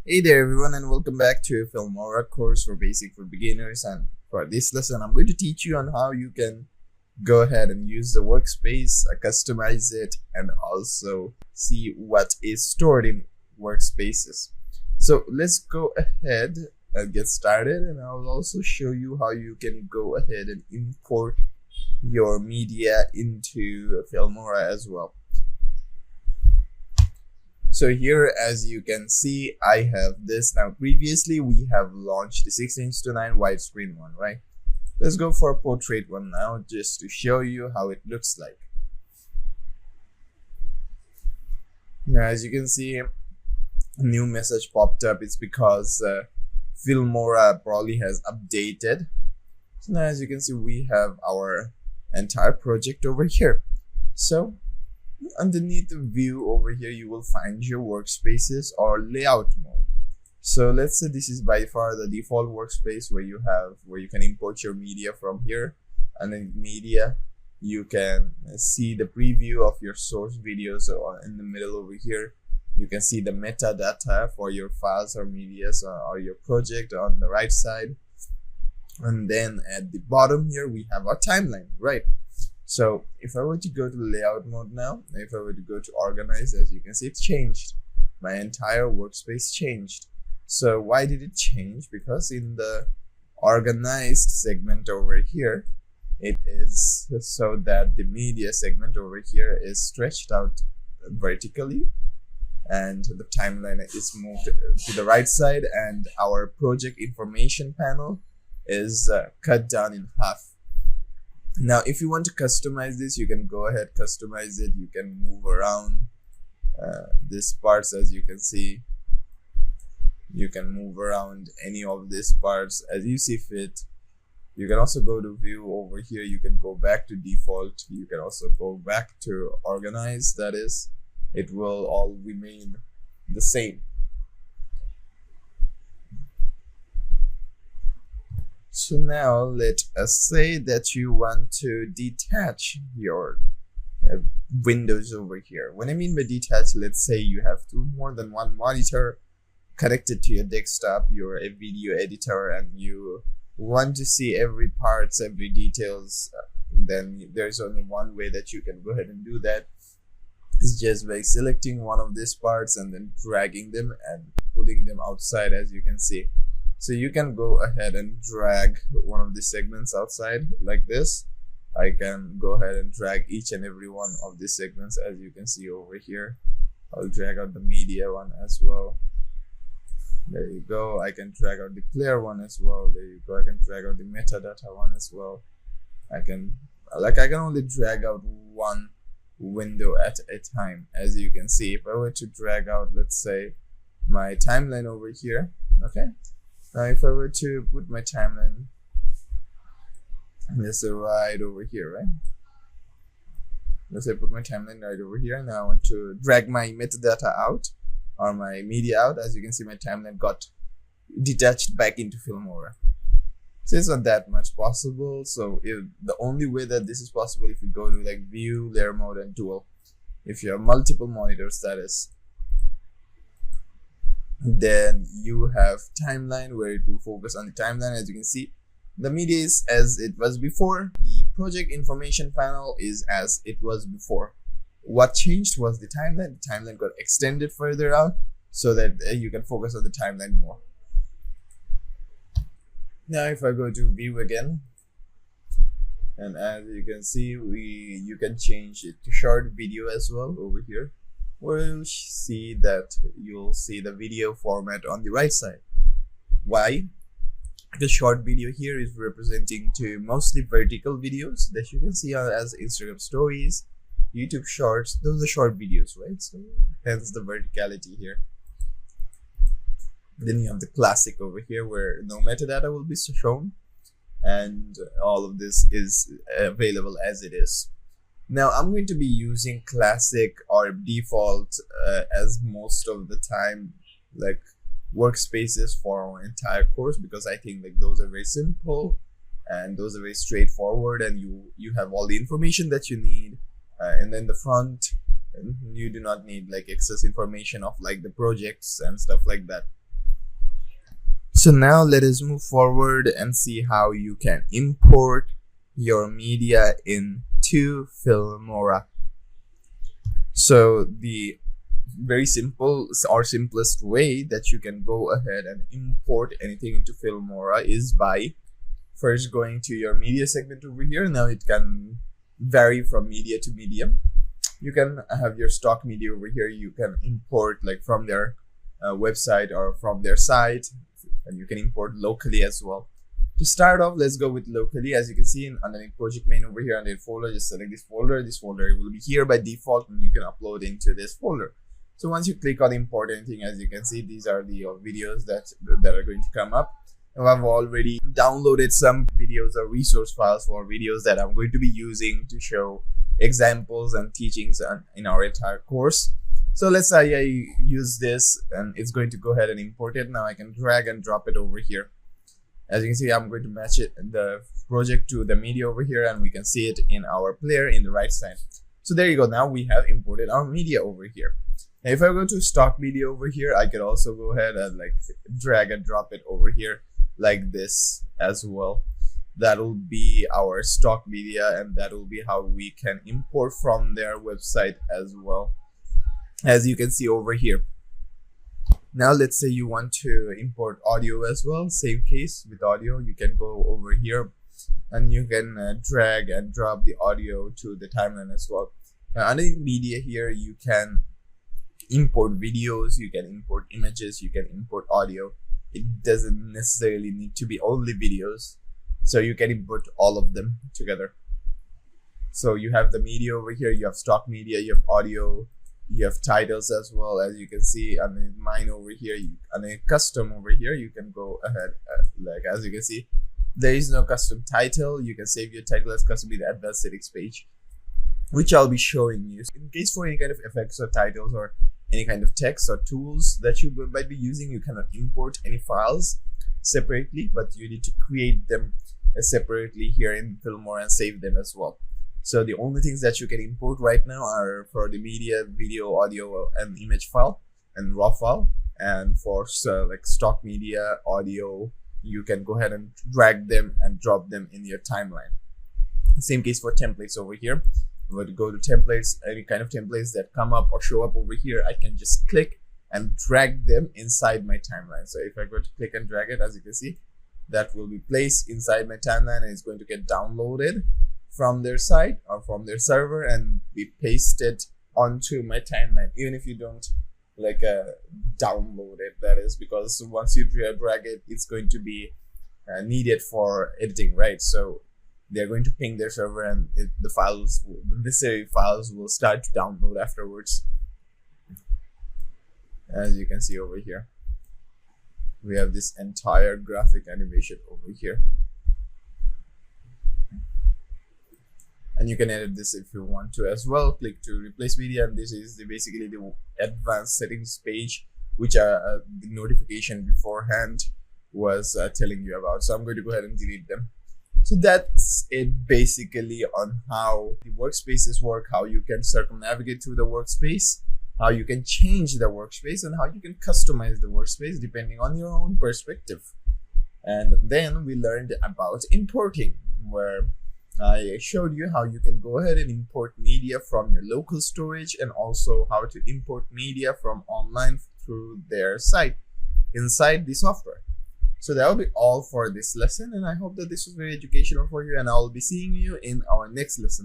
Hey there everyone and welcome back to Filmora course for basic for beginners, and for this lesson I'm going to teach you on how you can go ahead and use the workspace, customize it, and also see what is stored in workspaces. So let's go ahead and get started, and I'll also show you how you can go ahead and import your media into Filmora as well. So here, as you can see, I have this. Now previously we have launched the 16:9 widescreen one, right? Let's go for a portrait one now, just to show you how it looks like. Now as you can see, a new message popped up. It's because Filmora probably has updated. So now as you can see, we have our entire project over here. So underneath the view over here, you will find your workspaces or layout mode. So let's say this is by far the default workspace where you can import your media from here. And then media, you can see the preview of your source videos in the middle over here. You can see the metadata for your files or medias or your project on the right side. And then at the bottom here, we have our timeline, right? So if I were to go to layout mode now, if I were to go to organize, as you can see, it's changed. My entire workspace changed. So why did it change? Because in the organized segment over here, it is so that the media segment over here is stretched out vertically, and the timeline is moved to the right side, and our project information panel is cut down in half. Now if you want to customize this, you can go ahead, customize it. You can move around these parts. As you can see, you can move around any of these parts as you see fit. You can also go to view over here. You can go back to default. You can also go back to organize. That is, it will all remain the same. So now let us say that you want to detach your windows over here. When I mean by detach, let's say you have more than one monitor connected to your desktop, you're a video editor, and you want to see every parts, every details, then there's only one way that you can go ahead and do that. It's just by selecting one of these parts and then dragging them and pulling them outside, as you can see. So you can go ahead and drag one of the segments outside like this. I can go ahead and drag each and every one of these segments, as you can see over here. I'll drag out the media one as well. There you go. I can drag out the player one as well. There you go. I can drag out the metadata one as well. I can only drag out one window at a time, as you can see. If I were to drag out, let's say, my timeline over here, okay. Now if I were to put my timeline, let's say right over here, right? Let's say I put my timeline right over here. Now I want to drag my metadata out or my media out. As you can see, my timeline got detached back into Filmora. So it's not that much possible. So the only way that this is possible, if you go to like view, layer mode, and dual, if you have multiple monitors, that is, then you have timeline where it will focus on the timeline. As you can see, the media is as it was before. The project information panel is as it was before. What changed was the timeline. The timeline got extended further out so that you can focus on the timeline more. Now if I go to view again, and as you can see, you can change it to short video as well over here, where you'll see the video format on the right side. Why? Because short video here is representing to mostly vertical videos that you can see as Instagram stories, YouTube shorts. Those are short videos, right? So hence the verticality here. Then you have the classic over here where no metadata will be shown, and all of this is available as it is. Now I'm going to be using classic or default as most of the time, like workspaces for our entire course, because I think like those are very simple and those are very straightforward, and you have all the information that you need. And then the front, you do not need like excess information of like the projects and stuff like that. So now let us move forward and see how you can import your media into Filmora. So the very simple or simplest way that you can go ahead and import anything into Filmora is by first going to your media segment over here. Now it can vary from media to medium. You can have your stock media over here. You can import like from their website or from their site, and you can import locally as well. To start off, let's go with locally. As you can see underneath project main over here, underneath folder, just select this folder. This folder will be here by default, and you can upload into this folder. So once you click on import anything, as you can see, these are the videos that are going to come up. Now I've already downloaded some videos or resource files for videos that I'm going to be using to show examples and teachings in our entire course. So let's say I use this, and it's going to go ahead and import it. Now I can drag and drop it over here. As you can see, I'm going to match it, the project, to the media over here, and we can see it in our player in the right side. So there you go. Now we have imported our media over here. Now if I go to stock media over here, I could also go ahead and like drag and drop it over here like this as well. That will be our stock media, and that will be how we can import from their website as well, as you can see over here. Now let's say you want to import audio as well. Same case with audio. You can go over here and you can drag and drop the audio to the timeline as well. Now underneath media here, you can import videos, you can import images, you can import audio. It doesn't necessarily need to be only videos, so you can import all of them together. So you have the media over here, you have stock media, you have audio, you have titles as well. As you can see underneath mine over here, underneath custom over here, you can go ahead like as you can see, there is no custom title. You can save your title as custom in the advanced settings page, which I'll be showing you. In case for any kind of effects or titles or any kind of text or tools that you might be using, you cannot import any files separately, but you need to create them separately here in Filmora and save them as well. So the only things that you can import right now are for the media, video, audio, and image file and raw file. And for like stock media, audio, you can go ahead and drag them and drop them in your timeline. Same case for templates over here. I'm going to go to templates. Any kind of templates that come up or show up over here, I can just click and drag them inside my timeline. So if I go to click and drag it, as you can see, that will be placed inside my timeline, and it's going to get downloaded from their site or from their server and be pasted onto my timeline, even if you don't like download it. That is because once you drag it, it's going to be needed for editing, right? So they're going to ping their server, and the necessary files will start to download afterwards. As you can see over here, we have this entire graphic animation over here. And you can edit this if you want to as well. Click to replace media, and this is basically the advanced settings page, which the notification beforehand was telling you about. So I'm going to go ahead and delete them. So that's it basically on how the workspaces work, how you can circumnavigate through the workspace, how you can change the workspace, and how you can customize the workspace depending on your own perspective. And then we learned about importing, where I showed you how you can go ahead and import media from your local storage, and also how to import media from online through their site inside the software. So that will be all for this lesson, and I hope that this was very educational for you, and I will be seeing you in our next lesson.